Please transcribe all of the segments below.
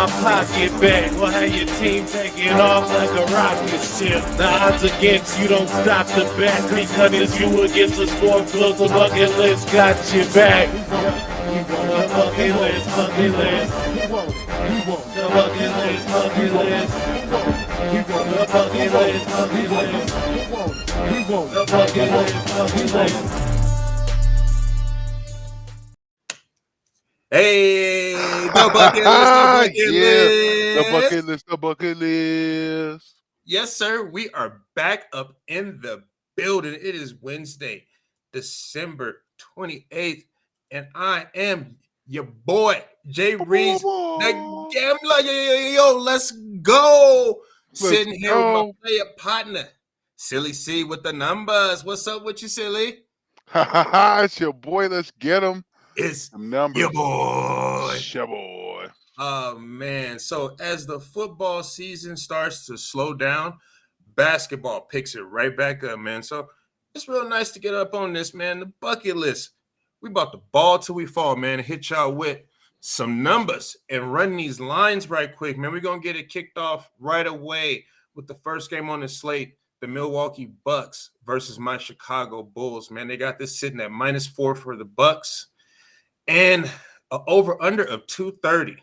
my pocket back. We'll have your team taking off like a rocket ship. The odds against you don't stop the bet, because you against the sport close, the bucket list got your back. The bucket list, bucket list. The bucket list, bucket list. The bucket list, bucket list. The bucket list, bucket list. Hey, the bucket list, the bucket Yeah, the list. bucket list, the bucket list. Yes, sir. We are back up in the building. It is Wednesday, December 28th, and I am your boy, Jay Reeves, the gambler. Yo, let's go. Let's Sitting here with my go. player partner, Silly C with the numbers. What's up with you, Silly? It's your boy. Let's get him. It's your Numbers. boy. Shaboy. Oh, man. So as the football season starts to slow down, basketball picks it right back up, man. So it's real nice to get up on this, man. The bucket list. We about to ball till we fall, man, and hit y'all with some numbers and run these lines right quick, man. We're going to get it kicked off right away with the first game on the slate, the Milwaukee Bucks versus my Chicago Bulls, man. They got this sitting at -4 for the Bucks and an over-under of 230.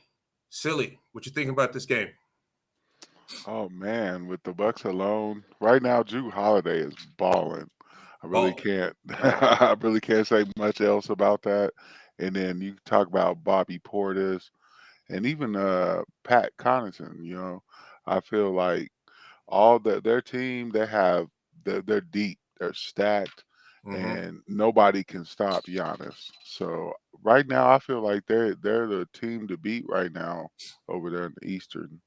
Silly, what you think about this game? Oh man, with the Bucks alone, right now, Drew Holiday is balling. I really Balling. can't. I really can't say much else about that. And then you talk about Bobby Portis and even Pat Connaughton. I feel like all their team, they're deep, they're stacked, Mm-hmm. and nobody can stop Giannis. So right now, I feel like they're the team to beat right now over there in the Eastern.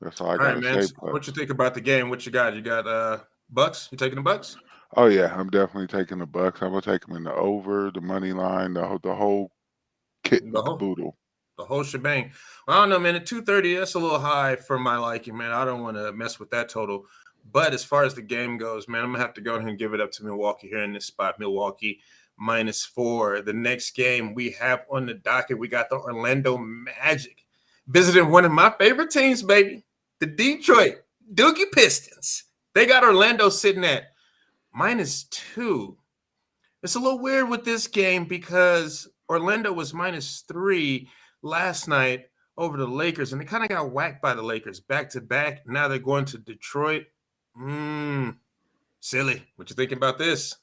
That's all I All right, gotta man. say. So But what you think about the game? What you got? You got Bucks? You taking the Bucks? oh yeah, I'm definitely taking the Bucks. I'm gonna take them in the over, the money line, the whole kit The and whole caboodle. the whole shebang. Well, I don't know, man. At 230, that's a little high for my liking, man. I don't want to mess with that total. But as far as the game goes, man, I'm gonna have to go ahead and give it up to Milwaukee here in this spot. Milwaukee -4. The next game we have on the docket, we got the Orlando Magic visiting one of my favorite teams, baby, the Detroit Doogie Pistons. They got Orlando sitting at -2. It's a little weird with this game because Orlando was -3 last night over the Lakers, and they kind of got whacked by the Lakers back to back. Now they're going to Detroit. Silly. What you thinking about this?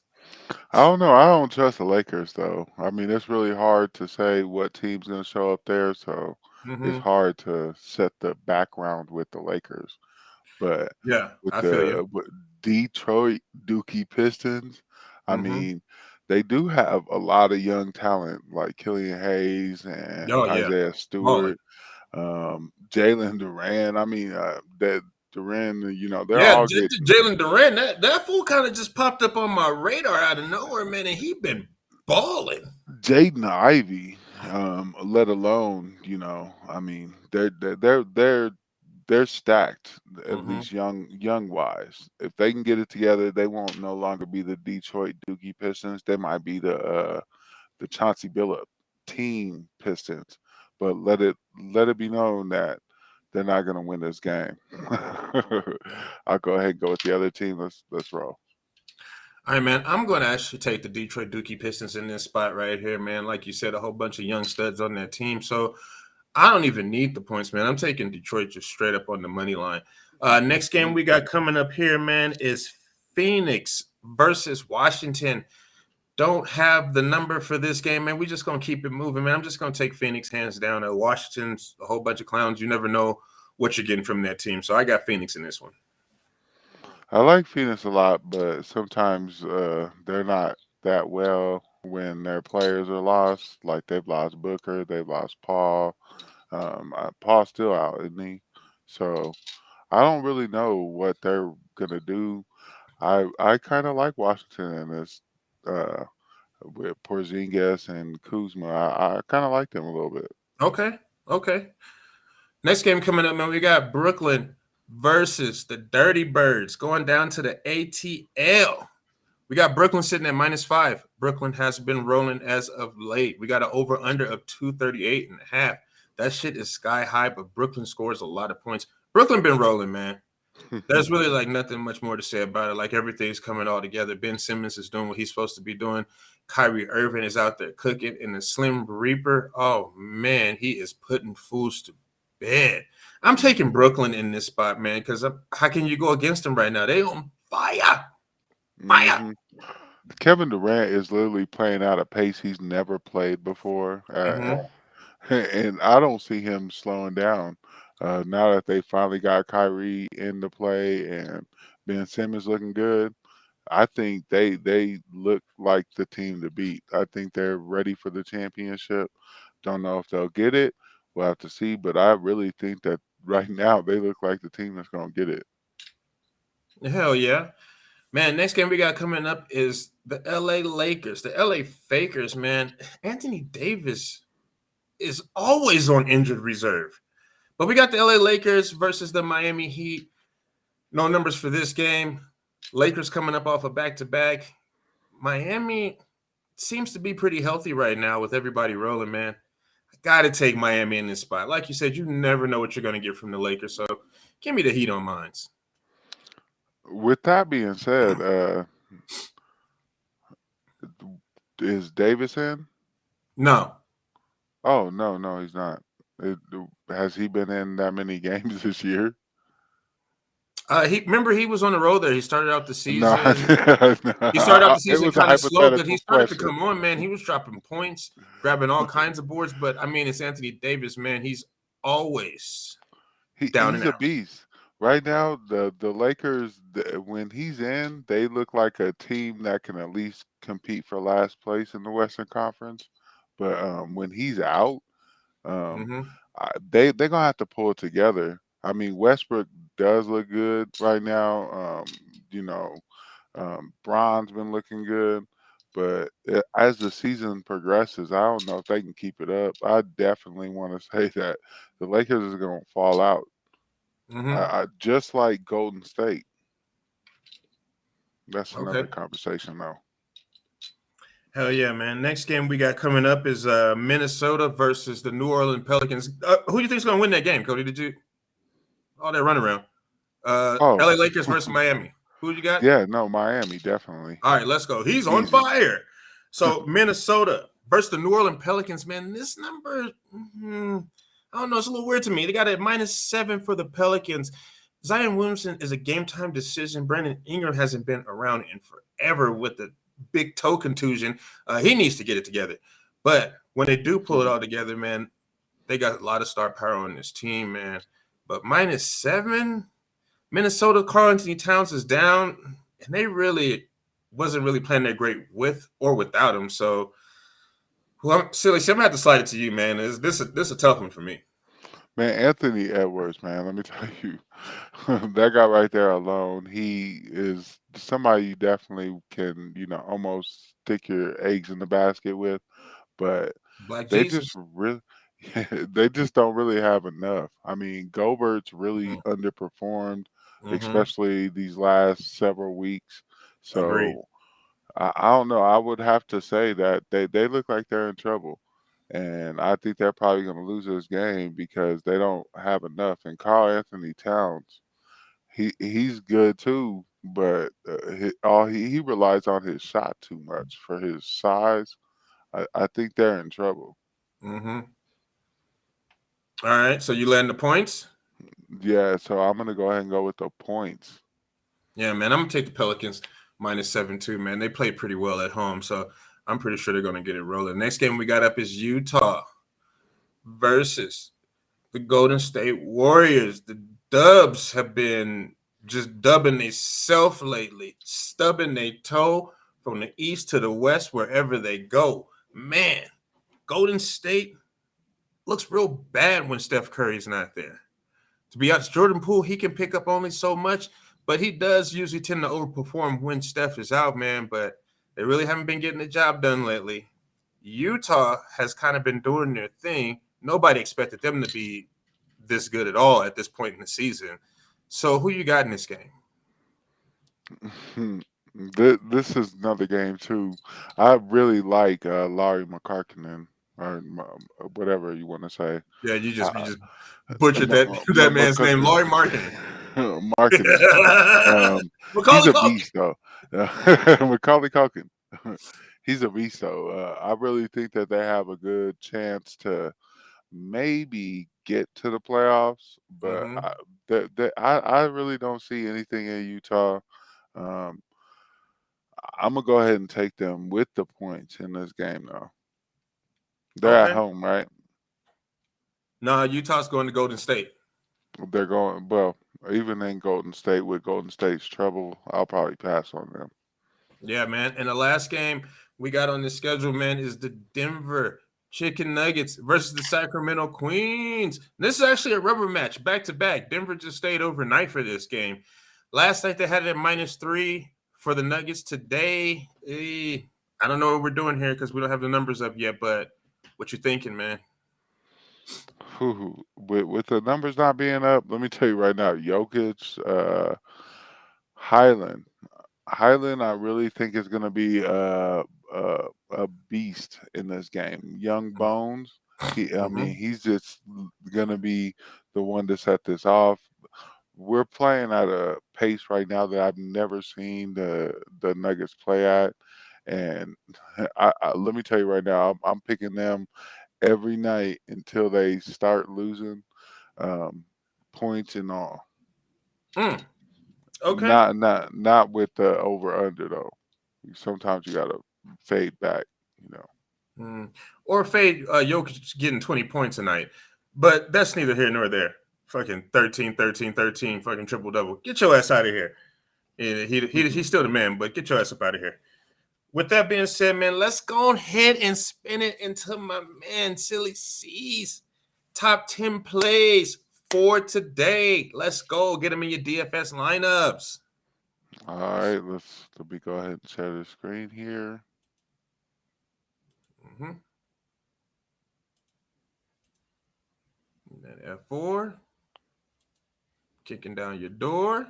I don't know. I don't trust the Lakers though. I mean, it's really hard to say what team's gonna show up there, so it's Mm-hmm. hard to set the background with the Lakers. But Yeah, with I feel you. the with Detroit Dookie Pistons, I Mm-hmm. mean, they do have a lot of young talent like Killian Hayes and Oh yeah, Isaiah balling. Stewart, Jalen Duran. I mean, that Duran. They're Yeah, all getting Jalen Durant. That fool kind of just popped up on my radar out of nowhere, man, and he been balling. Jaden Ivey. Let alone, I mean, they're stacked, at Mm-hmm. least young wise. If they can get it together, they won't no longer be the Detroit Doogie Pistons. They might be the Chauncey Billup team Pistons. But let it be known that they're not gonna win this game. I'll go ahead and go with the other team. Let's roll. All right, man. I'm going to actually take the Detroit Dookie Pistons in this spot right here, man. Like you said, a whole bunch of young studs on that team. So I don't even need the points, man. I'm taking Detroit just straight up on the money line. Next game we got coming up here, man, is Phoenix versus Washington. Don't have the number for this game, man. We just going to keep it moving, man. I'm just going to take Phoenix hands down. Washington's a whole bunch of clowns. You never know what you're getting from that team. So I got Phoenix in this one. I like Phoenix a lot, but sometimes they're not that well when their players are lost. Like they've lost Booker, they've lost Paul. Paul's still out, isn't he? So I don't really know what they're gonna do. I kind of like Washington in this uh, with Porzingis and Kuzma. I kind of like them a little bit. Okay. Okay. Next game coming up, man, we got Brooklyn versus the Dirty Birds going down to the ATL. We got Brooklyn sitting at -5. Brooklyn has been rolling as of late. We got an over-under of 238.5. That shit is sky high, but Brooklyn scores a lot of points. Brooklyn been rolling, man. There's really like nothing much more to say about it. Like everything's coming all together. Ben Simmons is doing what he's supposed to be doing. Kyrie Irving is out there cooking, and the Slim Reaper, oh man, he is putting fools to bed. I'm taking Brooklyn in this spot, man, because how can you go against them right now? They on fire, fire. Hmm. Kevin Durant is literally playing at a pace he's never played before, Hmm. and I don't see him slowing down. Now that they finally got Kyrie in the play and Ben Simmons looking good, I think they look like the team to beat. I think they're ready for the championship. Don't know if they'll get it. We'll have to see, but I really think that right now they look like the team that's going to get it. Hell yeah. Man, next game we got coming up is the LA Lakers. The LA Fakers, man. Anthony Davis is always on injured reserve. But we got the LA Lakers versus the Miami Heat. No numbers for this game. Lakers coming up off a back to back. Miami seems to be pretty healthy right now with everybody rolling, man. I got to take Miami in this spot. Like you said, you never know what you're going to get from the Lakers. So give me the Heat on mines. With that being said, is Davis in? No. Oh no, no, he's not. Has he been in that many games this year? He remember he was on the road there. He started out the No, season. no, He started out the it season was a kind of slow, but he hypothetical started to question. come on, man. He was dropping points, grabbing all kinds of boards. But I mean, it's Anthony Davis, man. He's always down He's and a out. beast. Right now, the Lakers, when he's in, they look like a team that can at least compete for last place in the Western Conference. But when he's out, um, Hmm. they're gonna have to pull it together. I mean, Westbrook does look good right now. You know, Bron's been looking good, but as the season progresses, I don't know if they can keep it up. I definitely want to say that the Lakers is going to fall out. Hmm. Just like Golden State. That's Okay. another conversation, though. Hell yeah, man. Next game we got coming up is Minnesota versus the New Orleans Pelicans. Who do you think's gonna win that game, Cody? Did you all that run around? Oh, LA Lakers versus Miami. Who you got? yeah, no, Miami, definitely. All right, let's go. He's on Easy. fire. So Minnesota versus the New Orleans Pelicans, man. This number, I don't know, it's a little weird to me. They got a -7 for the Pelicans. Zion Williamson is a game time decision. Brandon Ingram hasn't been around in forever with the big toe contusion. He needs to get it together. But when they do pull it all together, man, they got a lot of star power on this team, man. But -7, Minnesota, Karl Anthony Towns is down, and they really wasn't really playing that great with or without him. So, well, silly, I'm gonna have to slide it to you, man. This a tough one for me. Man, Anthony Edwards, man, let me tell you, that guy right there alone, he is somebody you definitely can, almost stick your eggs in the basket with. But Black they just Jesus. really, they just don't really have enough. I mean, Gobert's really Mm-hmm. underperformed, Mm-hmm. especially these last several weeks. Agreed. So I don't know. I would have to say that they look like they're in trouble, and I think they're probably going to lose this game because they don't have enough. And Carl Anthony Towns, he's good too, but he relies on his shot too much for his size. I think they're in trouble. Mm-hmm. All right. So you land the points. Yeah, so I'm gonna go ahead and go with the points. Yeah, man. I'm gonna take the Pelicans -7 too, man. They play pretty well at home, so I'm pretty sure they're gonna get it rolling. Next game we got up is Utah versus the Golden State Warriors. The Dubs have been just dubbing themselves lately, stubbing their toe from the east to the west wherever they go. Man, Golden State looks real bad when Steph Curry's not there. To be honest, Jordan Poole, he can pick up only so much, but he does usually tend to overperform when Steph is out, man. But they really haven't been getting the job done lately. Utah has kind of been doing their thing. Nobody expected them to be this good at all at this point in the season. So who you got in this game? This is another game too. I really like Laurie McCarkinen. or whatever you want to say. Yeah, Uh, you just butchered that that man's name, McCookins, Laurie Marketing. marketing. He's Macaulay a Culkin. beast though. Macaulay Culkin. He's a beast though. I really think that they have a good chance to maybe get to the playoffs, but Hmm. I really don't see anything in Utah. Um, I'm gonna go ahead and take them with the points in this game though. They're at Okay. home, right? No, Utah's going to Golden State. They're going well. Even in Golden State, with Golden State's trouble, I'll probably pass on them. Yeah, man. And the last game we got on the schedule, man, is the Denver Chicken Nuggets versus the Sacramento Queens. This is actually a rubber match, back to back. Denver just stayed overnight for this game. Last night they had it at -3 for the Nuggets. Today, I don't know what we're doing here because we don't have the numbers up yet. But what you thinking, man? With the numbers not being up, let me tell you right now, Jokic, Highland, I really think is going to be a beast in this game. Young Bones, I mean, Mm-hmm. he's just going to be the one to set this off. We're playing at a pace right now that I've never seen the Nuggets play at, and let me tell you right now, I'm picking them every night until they start losing um, points and all. Mm, okay. Not with the over under though. Sometimes you gotta fade back. You know. Mm. Or fade Jokic getting 20 points tonight. But that's neither here nor there. Fucking 13, 13, 13, fucking triple double. Get your ass out of here. Yeah, he's still the man, but get your ass up out of here. With that being said, man, let's go ahead and spin it into my man, Silly C's top 10 plays for today. Let's go. Get them in your DFS lineups. All right, let me go ahead and share the screen here. Mm-hmm. That F4, kicking down your door.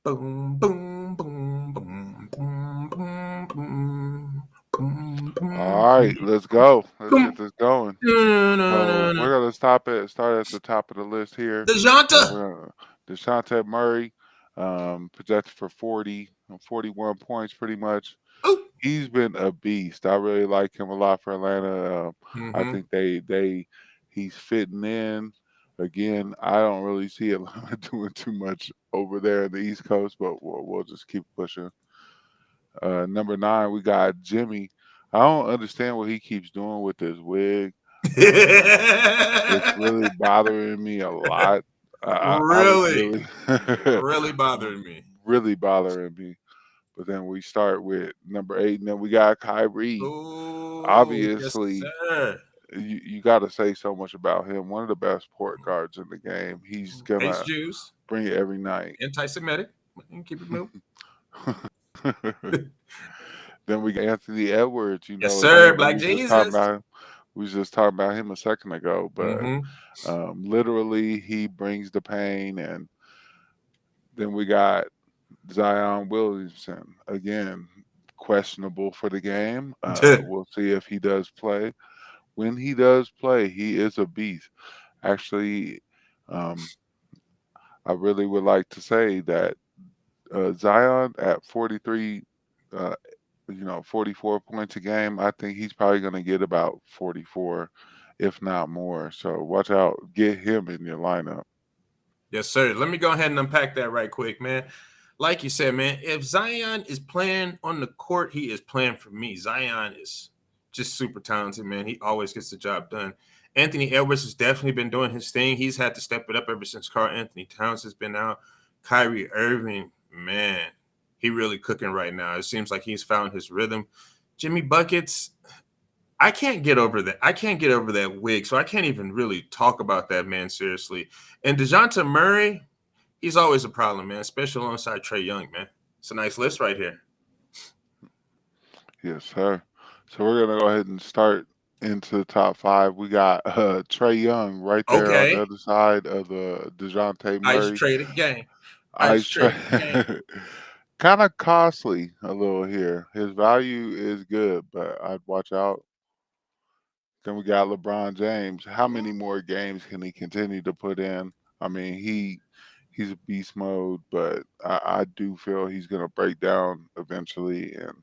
Boom, boom, boom, boom, boom, boom, boom, boom, boom, All boom, right, let's go. Let's get boom. this going. So we're gonna start at the top of the list here. DeJounte. We're gonna Deshante Murray, projected for 41 points, pretty much. Oh. He's been a beast. I really like him a lot for Atlanta. I Mm-hmm. think he's fitting in. Again, I don't really see Atlanta doing too much over there in the East Coast, but we'll just keep pushing. Number 9, we got Jimmy. I don't understand what he keeps doing with his wig. It's really bothering me a lot. I was Really, really, really bothering me. really bothering me. But then we start with number 8, and then we got Kyrie. Oh, yes, Obviously, sir. you got to say so much about him. One of the best point guards in the game. He's Ace gonna Jews, bring it every night. anti-Semitic. Keep it moving. Then we got Anthony Edwards. Yes, sir. Again, Black Jesus. we was just talking about him a second ago, but Mm-hmm. literally he brings the pain. And then we got Zion Williamson again, questionable for the game. We'll see if he does play. When he does play, he is a beast. Actually, um, I really would like to say that Zion at 43, uh, 44 points a game, I think he's probably going to get about 44, if not more. So watch out, get him in your lineup. Yes, sir. Let me go ahead and unpack that right quick, man. Like you said, man, if Zion is playing on the court, he is playing for me. Zion is just super talented, man. He always gets the job done. Anthony Edwards has definitely been doing his thing. He's had to step it up ever since Carl Anthony Towns has been out. Kyrie Irving, man, he really cooking right now. It seems like he's found his rhythm. Jimmy Buckets, I can't get over that. I can't get over that wig, so I can't even really talk about that man seriously. And DeJounte Murray, he's always a problem, man, especially alongside Trey Young, man. It's a nice list right here. Yes, sir. So we're going to go ahead and start into the top 5. We got Trey Young right there on the Okay. other side of the DeJounte Ice Murray. traded gang. Ice Ice Trey. traded gang. kind of costly a little here. His value is good, but I'd watch out. Then we got LeBron James. How many more games can he continue to put in? I mean, he's a beast mode, but I do feel he's gonna break down eventually. And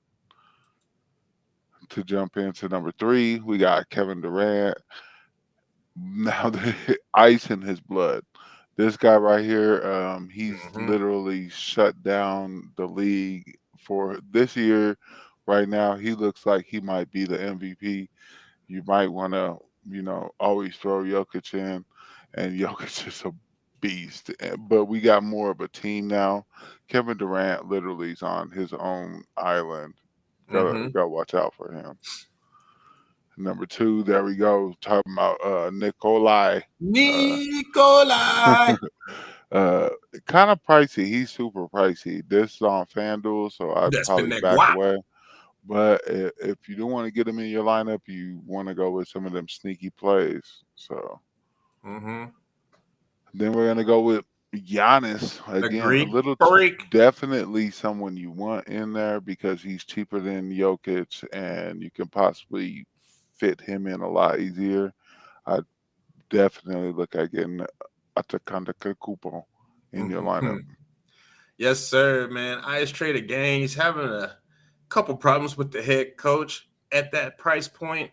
to jump into number three, we got Kevin Durant. Now the ice in his blood. This guy right here, he's Mm-hmm. literally shut down the league for this year. Right now, he looks like he might be the MVP. You might want to, always throw Jokic in, and Jokic is a beast. But we got more of a team now. Kevin Durant literally is on his own island. Mm-hmm. Gotta watch out for him. Number two, there we go. Talking about Nikolai. Uh, Nikolai. uh, kind of pricey. He's super pricey. This is on FanDuel, so I'd That's been probably that back guap. away. But if you do want to get him in your lineup, you want to go with some of them sneaky plays. So Mm-hmm. then we're gonna go with Giannis The again. A Greek little freak. definitely someone you want in there because he's cheaper than Jokic, and you can possibly fit him in a lot easier. I definitely look at getting Atacanta in your lineup. Mm-hmm. Yes, sir, man. Ice Trader Gang. He's having a couple problems with the head coach at that price point.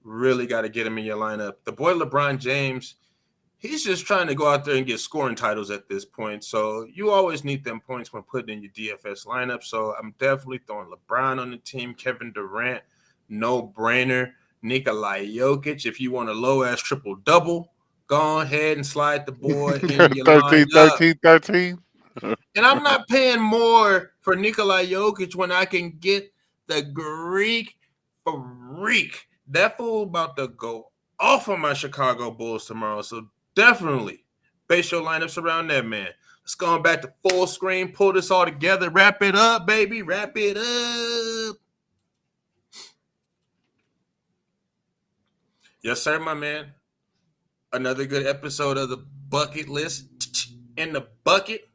Really got to get him in your lineup. The boy LeBron James, he's just trying to go out there and get scoring titles at this point. So you always need them points when putting in your DFS lineup. So I'm definitely throwing LeBron on the team, Kevin Durant, no brainer. Nikolai Jokic, if you want a low ass triple double, go ahead and slide the boy in your 13, lineup. 13, 13. And I'm not paying more for Nikolai Jokic when I can get the Greek freak. That fool about to go off on my Chicago Bulls tomorrow. So definitely base your lineups around that man. Let's go back to full screen, pull this all together, wrap it up, baby. Wrap it up. Yes, sir, my man. Another good episode of the bucket list. In the bucket.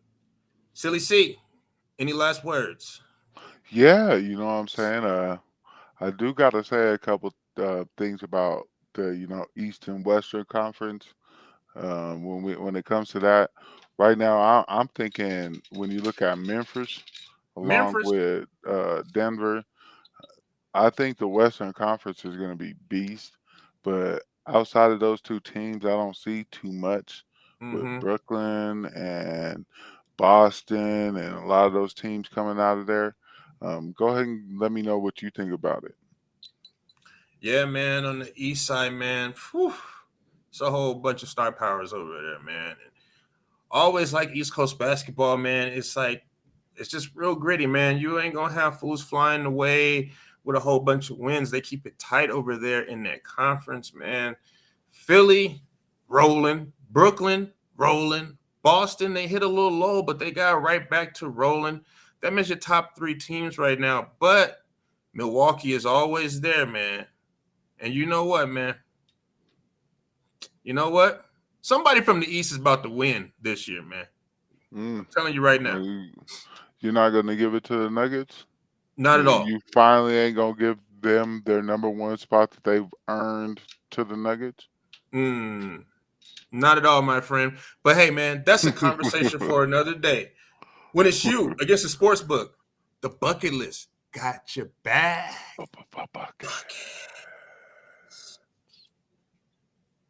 Silly C, any last words? Yeah, you know what I'm saying. I do got to say a couple things about the East and Western Conference. When it comes to that, right now I'm thinking when you look at Memphis along Memphis. with Denver, I think the Western Conference is going to be beast. But outside of those two teams, I don't see too much with Mm-hmm. Brooklyn and Boston and a lot of those teams coming out of there. Go ahead and let me know what you think about it. Yeah, man, on the east side, man, whew, it's a whole bunch of star powers over there, man. Always like East Coast basketball, man. It's just real gritty, man. You ain't gonna have fools flying away with a whole bunch of wins. They keep it tight over there in that conference, man. Philly rolling, Brooklyn rolling, Boston they hit a little low, but they got right back to rolling. That means your top three teams right now, but Milwaukee is always there, man. And you know what, man? You know what? Somebody from the East is about to win this year, man. Mm. I'm telling you right Are now. You're not going to give it to the Nuggets? Not at all. You finally ain't going to give them their number one spot that they've earned to the Nuggets? Not at all, my friend. But hey, man, that's a conversation for another day. When it's you against the sports book, the bucket list got your back.